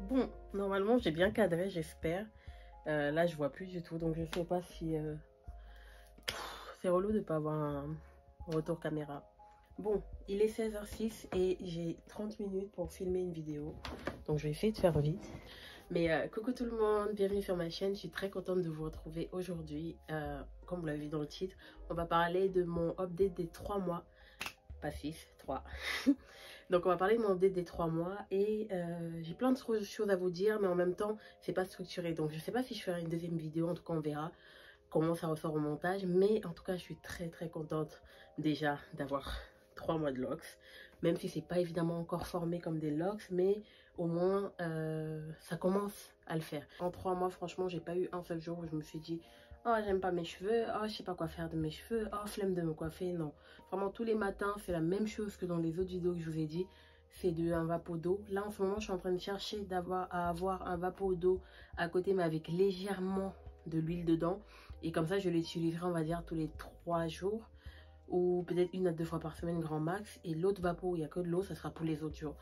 Bon, normalement j'ai bien cadré, j'espère. Là je vois plus du tout, donc je sais pas si... C'est relou de pas avoir un retour caméra. Bon, il est 16h06 et j'ai 30 minutes pour filmer une vidéo. Donc je vais essayer de faire vite. Mais coucou tout le monde, bienvenue sur ma chaîne. Je suis très contente de vous retrouver aujourd'hui. Comme vous l'avez vu dans le titre, on va parler de mon update des 3 mois. Pas 6, 3. Donc on va parler de mon update des 3 mois. Et j'ai plein de choses à vous dire, mais en même temps, c'est pas structuré. Donc je sais pas si je ferai une deuxième vidéo, en tout cas on verra comment ça ressort au montage. Mais en tout cas, je suis très contente déjà d'avoir 3 mois de locks. Même si c'est pas évidemment encore formé comme des locks, mais au moins ça commence à le faire. En 3 mois, franchement, j'ai pas eu un seul jour où je me suis dit oh j'aime pas mes cheveux, oh je sais pas quoi faire de mes cheveux, oh flemme de me coiffer. Non, vraiment tous les matins c'est la même chose que dans les autres vidéos que je vous ai dit, c'est un vapeau d'eau. Là en ce moment je suis en train de chercher à avoir un vapeau d'eau à côté, mais avec légèrement de l'huile dedans, et comme ça je l'utiliserai on va dire tous les 3 jours, ou peut-être 1 à 2 fois par semaine grand max. Et l'autre vapeau où il n'y a que de l'eau, ça sera pour les autres jours.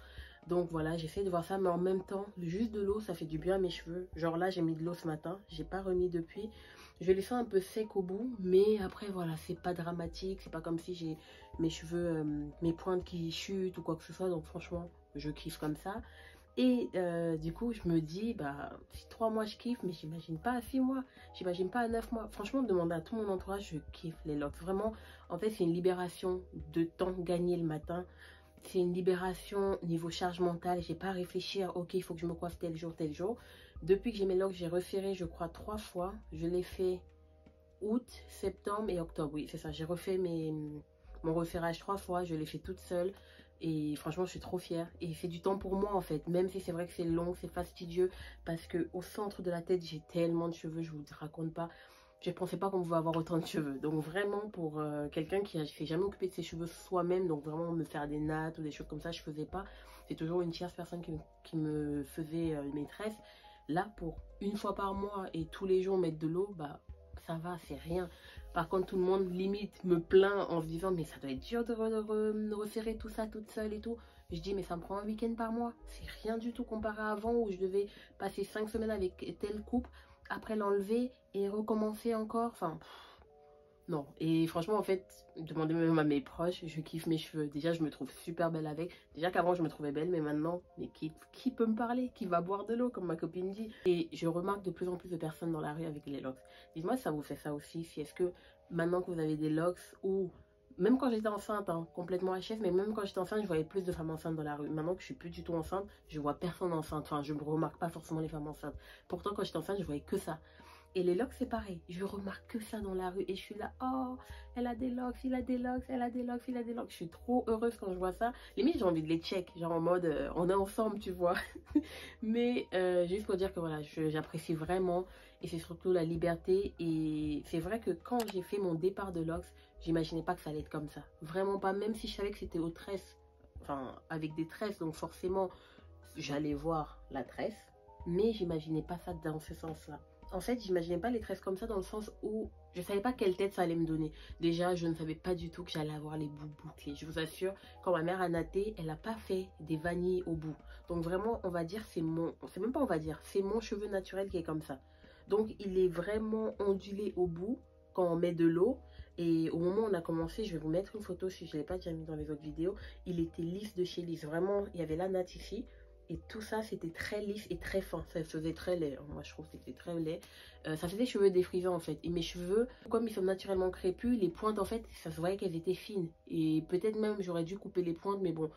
Donc voilà, j'essaie de voir ça, mais en même temps juste de l'eau ça fait du bien à mes cheveux. Genre là j'ai mis de l'eau ce matin, j'ai pas remis depuis. Je les sens un peu secs au bout, mais après voilà, c'est pas dramatique, c'est pas comme si j'ai mes cheveux, mes pointes qui chutent ou quoi que ce soit. Donc franchement je kiffe comme ça. Et du coup je me dis bah si 3 mois je kiffe, mais j'imagine pas à 6 mois, j'imagine pas à 9 mois. Franchement demander à tout mon entourage, je kiffe les locks. Vraiment en fait c'est une libération de temps gagné le matin. C'est une libération niveau charge mentale. J'ai pas à réfléchir, ok il faut que je me coiffe tel jour tel jour. Depuis que j'ai mes locks, j'ai referré je crois 3 fois. Je l'ai fait août, septembre et octobre, oui c'est ça. J'ai refait mon referrage 3 fois, je l'ai fait toute seule. Et franchement je suis trop fière, et c'est du temps pour moi en fait, même si c'est vrai que c'est long, c'est fastidieux, parce que au centre de la tête j'ai tellement de cheveux, je vous raconte pas. Je pensais pas qu'on pouvait avoir autant de cheveux. Donc vraiment pour quelqu'un qui ne s'est jamais occupé de ses cheveux soi-même, donc vraiment me faire des nattes ou des choses comme ça, je faisais pas. C'est toujours une tierce personne qui me faisait mes tresses. Là pour 1 fois par mois et tous les jours mettre de l'eau, bah ça va, c'est rien. Par contre tout le monde limite me plaint en se disant mais ça doit être dur de resserrer tout ça toute seule et tout. Je dis mais ça me prend un week-end par mois, c'est rien du tout comparé à avant où je devais passer 5 semaines avec telle coupe, après l'enlever et recommencer encore. Enfin non. Et franchement en fait, demandez même à mes proches, je kiffe mes cheveux. Déjà je me trouve super belle avec. Déjà qu'avant je me trouvais belle, mais maintenant mais qui peut me parler, qui va boire de l'eau comme ma copine dit. Et je remarque de plus en plus de personnes dans la rue avec les locks. Dites-moi si ça vous fait ça aussi, si est-ce que maintenant que vous avez des locks, ou même quand j'étais enceinte, hein, complètement HF, mais même quand j'étais enceinte, je voyais plus de femmes enceintes dans la rue. Maintenant que je suis plus du tout enceinte, je vois personne enceinte. Enfin, je ne remarque pas forcément les femmes enceintes. Pourtant, quand j'étais enceinte, je voyais que ça. Et les locks, c'est pareil. Je remarque que ça dans la rue. Et je suis là, oh, elle a des locks, il a des locks, elle a des locks, il a des locks. Je suis trop heureuse quand je vois ça. Limite, j'ai envie de les check. Genre en mode, on est ensemble, tu vois. Mais juste pour dire que voilà, j'apprécie vraiment. Et c'est surtout la liberté. Et c'est vrai que quand j'ai fait mon départ de locks, j'imaginais pas que ça allait être comme ça. Vraiment pas. Même si je savais que c'était aux tresses. Enfin, avec des tresses. Donc forcément, j'allais voir la tresse. Mais j'imaginais pas ça dans ce sens-là. En fait, j'imaginais pas les tresses comme ça dans le sens où je savais pas quelle tête ça allait me donner. Déjà, je ne savais pas du tout que j'allais avoir les bouts bouclés. Je vous assure, quand ma mère a natté, elle n'a pas fait des vanilles au bout. Donc vraiment, on va dire, c'est même pas on va dire, c'est mon cheveu naturel qui est comme ça. Donc il est vraiment ondulé au bout quand on met de l'eau. Et au moment où on a commencé, je vais vous mettre une photo si je ne l'ai pas déjà mis dans les autres vidéos. Il était lisse de chez lisse. Vraiment, il y avait la natte ici. Et tout ça, c'était très lisse et très fin. Ça faisait très laid. Moi, je trouve que c'était très laid. Ça faisait cheveux défrisés, en fait. Et mes cheveux, comme ils sont naturellement crépus, les pointes, en fait, ça se voyait qu'elles étaient fines. Et peut-être même, j'aurais dû couper les pointes. Mais bon,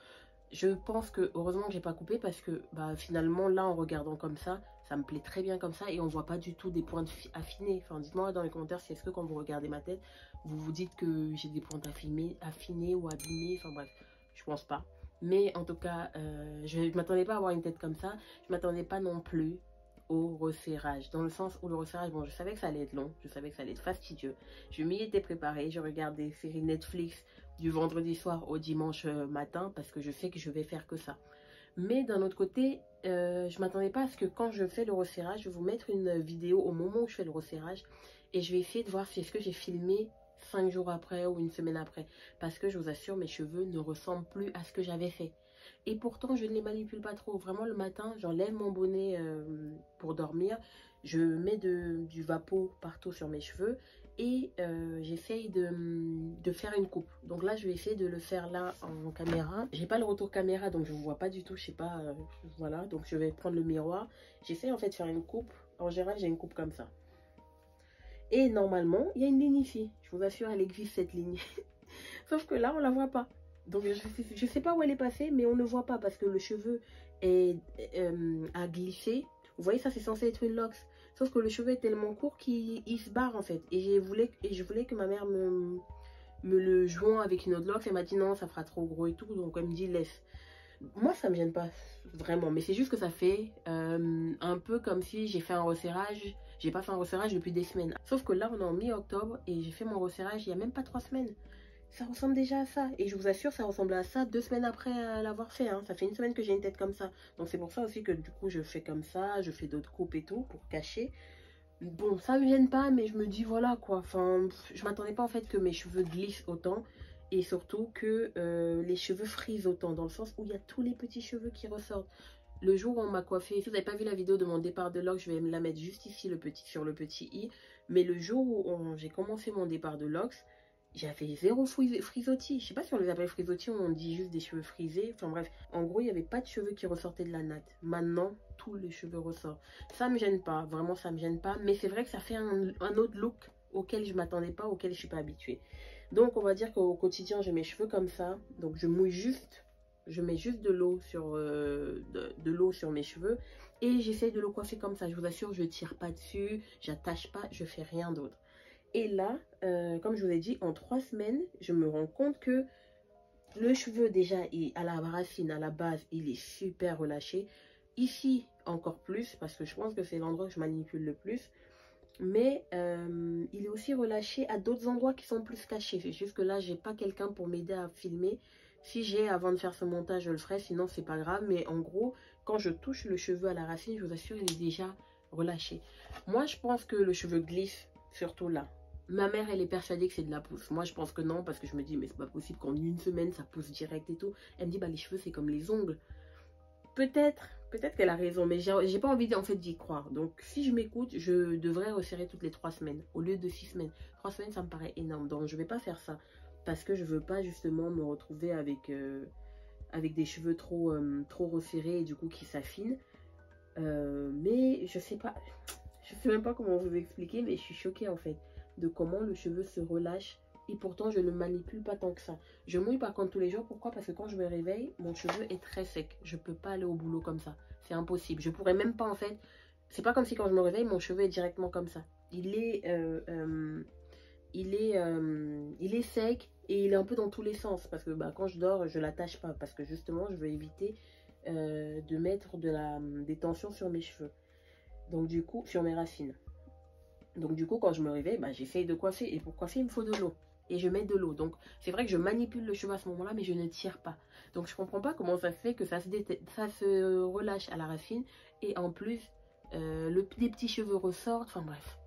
je pense que, heureusement que j'ai pas coupé. Parce que, bah, finalement, là, en regardant comme ça me plaît très bien comme ça. Et on voit pas du tout des pointes affinées. Enfin, dites-moi dans les commentaires si est-ce que quand vous regardez ma tête, vous vous dites que j'ai des pointes affinées ou abîmées. Enfin, bref, je pense pas. Mais en tout cas, je ne m'attendais pas à avoir une tête comme ça. Je ne m'attendais pas non plus au resserrage. Dans le sens où le resserrage, bon, je savais que ça allait être long. Je savais que ça allait être fastidieux. Je m'y étais préparée. Je regarde des séries Netflix du vendredi soir au dimanche matin. Parce que je sais que je vais faire que ça. Mais d'un autre côté, je ne m'attendais pas à ce que quand je fais le resserrage, je vais vous mettre une vidéo au moment où je fais le resserrage. Et je vais essayer de voir si est-ce que j'ai filmé 5 jours après ou 1 semaine après, parce que je vous assure mes cheveux ne ressemblent plus à ce que j'avais fait. Et pourtant, je ne les manipule pas trop. Vraiment, le matin, j'enlève mon bonnet pour dormir. Je mets du vapeau partout sur mes cheveux. Et j'essaye de faire une coupe. Donc là, je vais essayer de le faire là en caméra. J'ai pas le retour caméra, donc je ne vois pas du tout. Je sais pas, voilà. Donc je vais prendre le miroir. J'essaie en fait de faire une coupe. En général, j'ai une coupe comme ça. Et normalement, il y a une ligne ici. Je vous assure, elle existe cette ligne. Sauf que là, on la voit pas. Donc, je sais pas où elle est passée, mais on ne voit pas parce que le cheveu a glissé. Vous voyez, ça, c'est censé être une locks. Sauf que le cheveu est tellement court qu'il se barre, en fait. Et je voulais que ma mère me le joint avec une autre locks. Elle m'a dit non, ça fera trop gros et tout. Donc, elle me dit laisse. Moi, ça me gêne pas vraiment. Mais c'est juste que ça fait un peu comme si j'ai fait un resserrage. J'ai pas fait un resserrage depuis des semaines. Sauf que là, on est en mi-octobre et j'ai fait mon resserrage il y a même pas 3 semaines. Ça ressemble déjà à ça. Et je vous assure, ça ressemble à ça 2 semaines après l'avoir fait. Hein. Ça fait 1 semaine que j'ai une tête comme ça. Donc c'est pour ça aussi que du coup, je fais comme ça. Je fais d'autres coupes et tout pour cacher. Bon, ça me gêne pas, mais je me dis voilà quoi. Enfin, je m'attendais pas en fait que mes cheveux glissent autant. Et surtout que les cheveux frisent autant. Dans le sens où il y a tous les petits cheveux qui ressortent. Le jour où on m'a coiffé, si vous n'avez pas vu la vidéo de mon départ de locks, je vais me la mettre juste ici sur le petit i. Mais le jour où j'ai commencé mon départ de locks, j'avais zéro frisottis. Je sais pas si on les appelle frisottis ou on dit juste des cheveux frisés. Enfin bref, en gros, il n'y avait pas de cheveux qui ressortaient de la natte. Maintenant, tous les cheveux ressortent. Ça me gêne pas, vraiment ça me gêne pas. Mais c'est vrai que ça fait un autre look auquel je m'attendais pas, auquel je suis pas habituée. Donc on va dire qu'au quotidien, j'ai mes cheveux comme ça. Donc je mouille juste. Je mets juste de l'eau sur mes cheveux et j'essaye de le coiffer comme ça. Je vous assure, je ne tire pas dessus, j'attache pas, je fais rien d'autre. Et là, comme je vous ai dit, en 3 semaines, je me rends compte que le cheveu déjà, à la racine, à la base, il est super relâché. Ici, encore plus, parce que je pense que c'est l'endroit que je manipule le plus. Mais il est aussi relâché à d'autres endroits qui sont plus cachés. C'est juste que là, j'ai pas quelqu'un pour m'aider à filmer. Si j'ai, avant de faire ce montage, je le ferai, sinon c'est pas grave. Mais en gros, quand je touche le cheveu à la racine, je vous assure, il est déjà relâché. Moi, je pense que le cheveu glisse, surtout là. Ma mère, elle est persuadée que c'est de la pousse. Moi, je pense que non, parce que je me dis, mais c'est pas possible qu'en 1 semaine, ça pousse direct et tout. Elle me dit, bah les cheveux, c'est comme les ongles. Peut-être qu'elle a raison, mais j'ai pas envie en fait d'y croire. Donc si je m'écoute, je devrais resserrer toutes les 3 semaines au lieu de 6 semaines. 3 semaines, ça me paraît énorme. Donc je vais pas faire ça parce que je veux pas justement me retrouver avec des cheveux trop resserrés et du coup qui s'affinent. Mais je sais pas, je sais même pas comment vous expliquer, mais je suis choquée en fait de comment le cheveu se relâche. Et pourtant, je ne manipule pas tant que ça. Je mouille par contre tous les jours. Pourquoi? Parce que quand je me réveille, mon cheveu est très sec. Je ne peux pas aller au boulot comme ça. C'est impossible. Je pourrais même pas en fait. C'est pas comme si quand je me réveille, mon cheveu est directement comme ça. Il est sec et il est un peu dans tous les sens. Parce que bah, quand je dors, je l'attache pas. Parce que justement, je veux éviter de mettre des tensions sur mes cheveux. Donc du coup, sur mes racines. Donc du coup, quand je me réveille, bah, j'essaye de coiffer. Et pour coiffer, il me faut de l'eau. Et je mets de l'eau. Donc c'est vrai que je manipule le cheveu à ce moment-là, mais je ne tire pas. Donc je comprends pas comment ça se fait que ça se relâche à la racine. Et en plus, les petits cheveux ressortent. Enfin bref,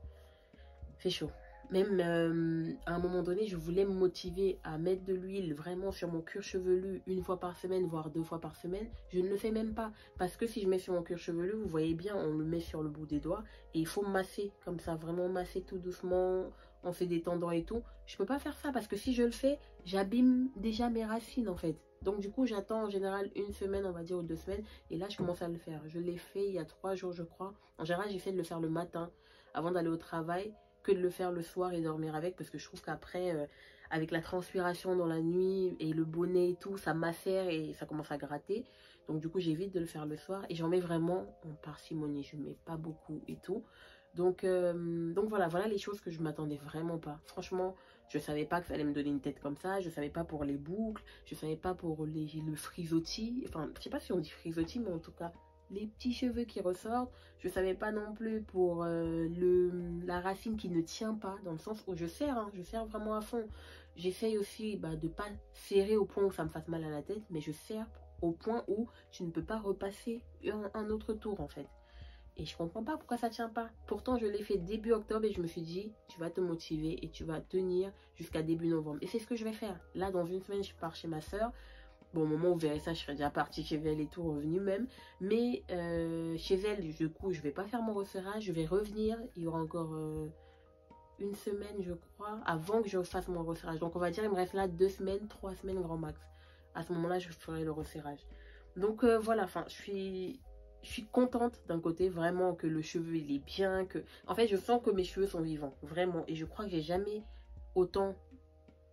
c'est chaud. Même à un moment donné, je voulais me motiver à mettre de l'huile vraiment sur mon cuir chevelu 1 fois par semaine, voire 2 fois par semaine. Je ne le fais même pas. Parce que si je mets sur mon cuir chevelu, vous voyez bien, on le met sur le bout des doigts. Et il faut masser comme ça, vraiment masser tout doucement. On fait des tendons et tout. Je peux pas faire ça parce que si je le fais, j'abîme déjà mes racines en fait. Donc du coup, j'attends en général 1 semaine, on va dire, ou 2 semaines. Et là, je commence à le faire. Je l'ai fait il y a 3 jours, je crois. En général, j'essaie de le faire le matin avant d'aller au travail, que de le faire le soir et dormir avec, parce que je trouve qu'après, avec la transpiration dans la nuit et le bonnet et tout, ça macère et ça commence à gratter. Donc du coup, j'évite de le faire le soir et j'en mets vraiment en parcimonie. Je mets pas beaucoup et tout. Donc voilà les choses que je m'attendais vraiment pas. Franchement, je savais pas que ça allait me donner une tête comme ça. Je savais pas pour les boucles, je savais pas pour le frisottis. Enfin, je sais pas si on dit frisottis, mais en tout cas, les petits cheveux qui ressortent. Je savais pas non plus pour la racine qui ne tient pas, dans le sens où je serre, hein, je serre vraiment à fond. J'essaye aussi de pas serrer au point où ça me fasse mal à la tête, mais je serre au point où tu ne peux pas repasser un autre tour en fait. Et je comprends pas pourquoi ça tient pas. Pourtant, je l'ai fait début octobre et je me suis dit, tu vas te motiver et tu vas tenir jusqu'à début novembre. Et c'est ce que je vais faire. Là, dans 1 semaine, je pars chez ma soeur. Bon, au moment où vous verrez ça, je serai déjà partie chez elle et tout, revenue même. Mais chez elle, du coup, je vais pas faire mon resserrage. Je vais revenir. Il y aura encore une semaine, je crois, avant que je fasse mon resserrage. Donc, on va dire, il me reste là 2 semaines, 3 semaines grand max. À ce moment-là, je ferai le resserrage. Donc, voilà, enfin, je suis contente d'un côté, vraiment, que le cheveu, il est bien. En fait, je sens que mes cheveux sont vivants, vraiment. Et je crois que j'ai jamais autant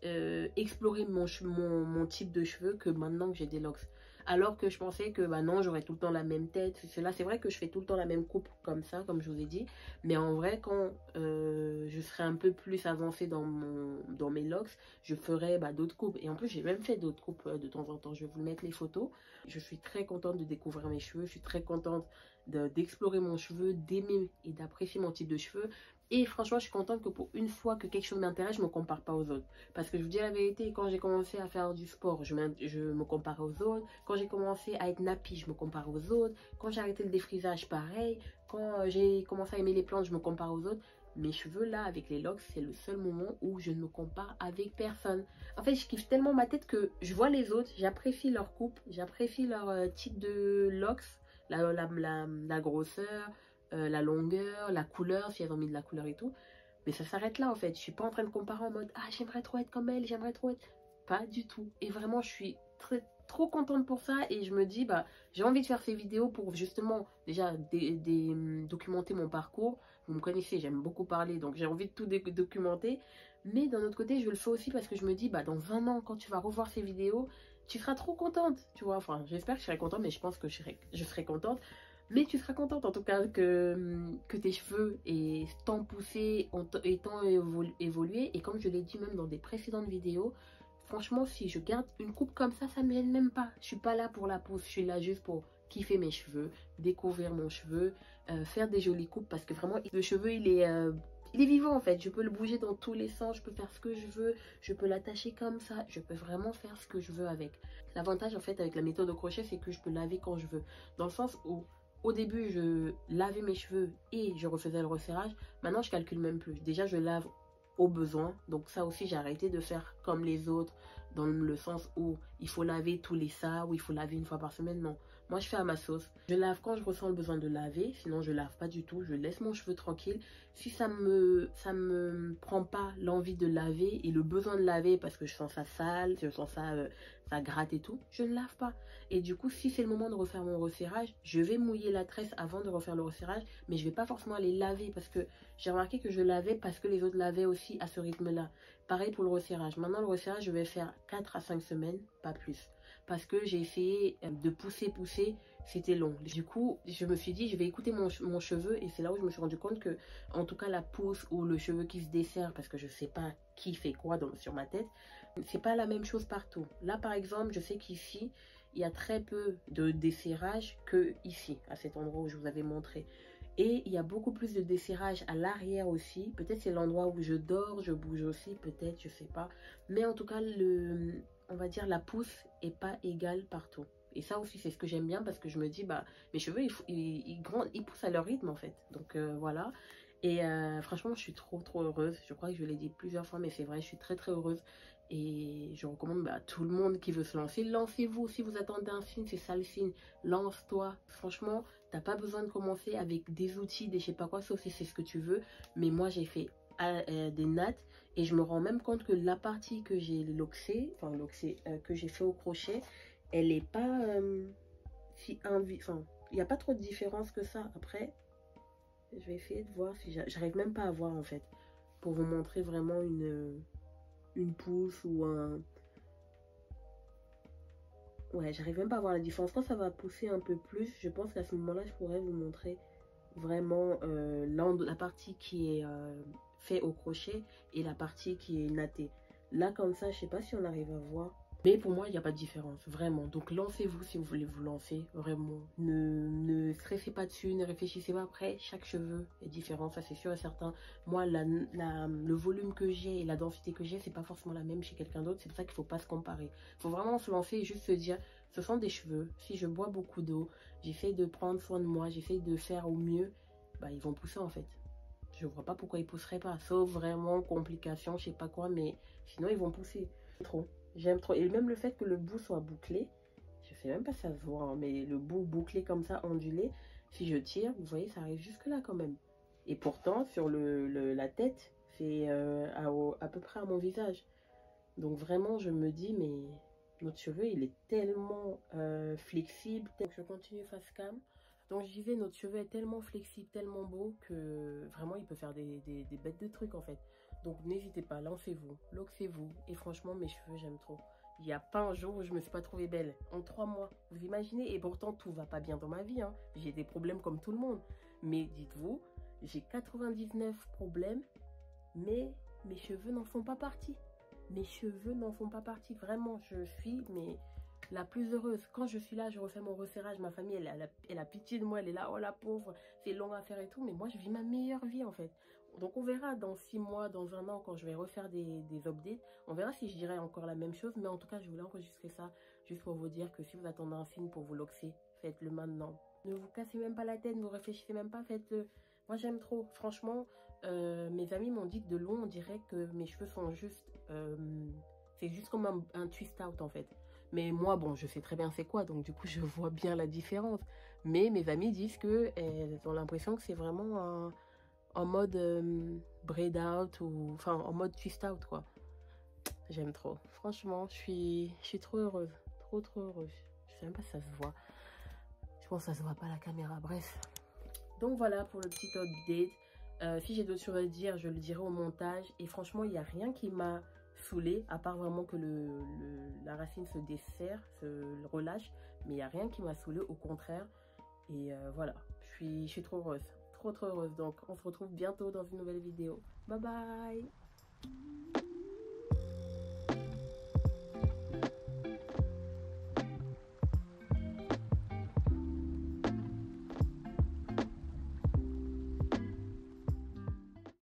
explorer mon type de cheveux que maintenant que j'ai des locks. Alors que je pensais que bah non, j'aurais tout le temps la même tête. C'est vrai que je fais tout le temps la même coupe comme ça, comme je vous ai dit. Mais en vrai, quand je serai un peu plus avancée dans mes locks, je ferai bah, d'autres coupes. Et en plus, j'ai même fait d'autres coupes de temps en temps. Je vais vous mettre les photos. Je suis très contente de découvrir mes cheveux. Je suis très contente d'explorer mon cheveu, d'aimer et d'apprécier mon type de cheveux. Et franchement, je suis contente que pour une fois que quelque chose m'intéresse, je ne me compare pas aux autres. Parce que je vous dis la vérité, quand j'ai commencé à faire du sport, je me comparais aux autres. Quand j'ai commencé à être nappy, je me compare aux autres. Quand j'ai arrêté le défrisage, pareil. Quand j'ai commencé à aimer les plantes, je me compare aux autres. Mes cheveux là, avec les locks, c'est le seul moment où je ne me compare avec personne. En fait, je kiffe tellement ma tête que je vois les autres, j'apprécie leur coupe, j'apprécie leur type de locks, la grosseur, la longueur, la couleur, si elles ont mis de la couleur et tout. Mais ça s'arrête là en fait. Je suis pas en train de comparer en mode ah j'aimerais trop être comme elle, j'aimerais trop être. Pas du tout. Et vraiment je suis trop contente pour ça et je me dis bah j'ai envie de faire ces vidéos pour justement déjà documenter mon parcours. Vous me connaissez, j'aime beaucoup parler donc j'ai envie de tout documenter. Mais d'un autre côté je le fais aussi parce que je me dis bah dans 20 ans quand tu vas revoir ces vidéos tu seras trop contente, tu vois. Enfin j'espère que je serai contente mais je pense que je serai contente. Mais tu seras contente en tout cas que tes cheveux aient tant poussé, aient tant évolué. Et comme je l'ai dit même dans des précédentes vidéos, franchement, si je garde une coupe comme ça me gêne même pas. Je suis pas là pour la pose, je suis là juste pour kiffer mes cheveux, découvrir mon cheveu, faire des jolies coupes. Parce que vraiment, le cheveu, il est vivant en fait. Je peux le bouger dans tous les sens, je peux faire ce que je veux, je peux l'attacher comme ça. Je peux vraiment faire ce que je veux avec. L'avantage en fait avec la méthode au crochet, c'est que je peux laver quand je veux. Dans le sens où au début, je lavais mes cheveux et je refaisais le resserrage. Maintenant, je calcule même plus. Déjà, je lave au besoin. Donc ça aussi, j'ai arrêté de faire comme les autres, dans le sens où il faut laver tous les ça, ou il faut laver une fois par semaine. Non, moi, je fais à ma sauce. Je lave quand je ressens le besoin de laver. Sinon, je lave pas du tout. Je laisse mon cheveu tranquille. Si ça me prend pas l'envie de laver et le besoin de laver parce que je sens ça sale, je sens ça, ça gratte et tout, je ne lave pas. Et du coup, si c'est le moment de refaire mon resserrage, je vais mouiller la tresse avant de refaire le resserrage, mais je vais pas forcément aller laver parce que j'ai remarqué que je lavais parce que les autres lavaient aussi à ce rythme-là. Pareil pour le resserrage. Maintenant, le resserrage, je vais faire 4 à 5 semaines, pas plus. Parce que j'ai essayé de pousser, c'était long. Du coup, je me suis dit, je vais écouter mon cheveu et c'est là où je me suis rendu compte que, en tout cas, la pousse ou le cheveu qui se dessert, parce que je sais pas qui fait quoi sur ma tête, c'est pas la même chose partout. Là, par exemple, je sais qu'ici, il y a très peu de desserrage que ici, à cet endroit où je vous avais montré. Et il y a beaucoup plus de desserrage à l'arrière aussi. Peut-être c'est l'endroit où je dors, je bouge aussi, peut-être, je sais pas. Mais en tout cas, on va dire la pousse est pas égale partout. Et ça aussi, c'est ce que j'aime bien parce que je me dis, bah, mes cheveux, ils poussent à leur rythme en fait. Donc voilà. Et franchement, je suis trop heureuse. Je crois que je l'ai dit plusieurs fois, mais c'est vrai, je suis très heureuse. Et je recommande à tout le monde qui veut se lancer, lancez-vous. Si vous attendez un signe, c'est ça le signe. Lance-toi. Franchement, t'as pas besoin de commencer avec des outils, des je sais pas quoi, sauf si c'est ce que tu veux. Mais moi, j'ai fait des nattes et je me rends même compte que la partie que j'ai loxée, que j'ai fait au crochet, elle est pas enfin, il n'y a pas trop de différence que ça. Après, je vais essayer de voir si j'arrive même pas à voir en fait, pour vous montrer vraiment une pousse ou un... Ouais, j'arrive même pas à voir la différence. Quand ça va pousser un peu plus, je pense qu'à ce moment-là, je pourrais vous montrer vraiment la partie qui est fait au crochet et la partie qui est nattée. Là, comme ça, je sais pas si on arrive à voir. Mais pour moi, il n'y a pas de différence, vraiment. Donc, lancez-vous si vous voulez vous lancer, vraiment. Ne stressez pas dessus, ne réfléchissez pas après. Chaque cheveu est différent, ça c'est sûr et certain. Moi, le volume que j'ai et la densité que j'ai, c'est pas forcément la même chez quelqu'un d'autre. C'est pour ça qu'il ne faut pas se comparer. Il faut vraiment se lancer et juste se dire, ce sont des cheveux. Si je bois beaucoup d'eau, j'essaie de prendre soin de moi, j'essaie de faire au mieux, bah, ils vont pousser en fait. Je vois pas pourquoi ils pousseraient pas, sauf vraiment complications, je sais pas quoi, mais sinon ils vont pousser. Trop. J'aime trop. Et même le fait que le bout soit bouclé, je sais même pas si ça se voit, hein, mais le bout bouclé comme ça, ondulé, si je tire, vous voyez, ça arrive jusque là quand même. Et pourtant, sur la tête, c'est à peu près à mon visage. Donc vraiment, je me dis, mais notre cheveu, il est tellement flexible. Donc je continue face cam. Donc je disais, notre cheveu est tellement flexible, tellement beau que vraiment, il peut faire des bêtes de trucs en fait. Donc n'hésitez pas, lancez-vous, loxez-vous. Et franchement, mes cheveux, j'aime trop. Il n'y a pas un jour où je me suis pas trouvée belle. En 3 mois, vous imaginez? Et pourtant, tout va pas bien dans ma vie, hein. J'ai des problèmes comme tout le monde. Mais dites-vous, j'ai 99 problèmes, mais mes cheveux n'en font pas partie. Mes cheveux n'en font pas partie. Vraiment, je suis la plus heureuse. Quand je suis là, je refais mon resserrage. Ma famille, elle a pitié de moi. Elle est là, oh la pauvre, c'est long à faire et tout. Mais moi, je vis ma meilleure vie en fait. Donc on verra dans 6 mois, dans 1 an, quand je vais refaire des updates. On verra si je dirai encore la même chose. Mais en tout cas, je voulais enregistrer ça juste pour vous dire que si vous attendez un signe pour vous loxer, faites-le maintenant. Ne vous cassez même pas la tête, ne vous réfléchissez même pas, faites-le. Moi, j'aime trop. Franchement, mes amis m'ont dit que de loin, on dirait que mes cheveux sont juste... c'est juste comme un twist out, en fait. Mais moi, bon, je sais très bien c'est quoi. Donc, du coup, je vois bien la différence. Mais mes amis disent qu'elles ont l'impression que c'est vraiment en mode braid out ou... Enfin, en mode twist out, quoi. J'aime trop. Franchement, je suis trop heureuse. Trop, trop heureuse. Je sais même pas si ça se voit. Je pense que ça se voit pas à la caméra. Bref. Donc voilà pour le petit update. Si j'ai d'autres choses à dire, je le dirai au montage. Et franchement, il n'y a rien qui m'a saoulée, à part vraiment que la racine se desserre, se relâche. Mais il n'y a rien qui m'a saoulée, au contraire. Et voilà, je suis trop heureuse. Trop, trop heureuse. Donc, on se retrouve bientôt dans une nouvelle vidéo. Bye bye!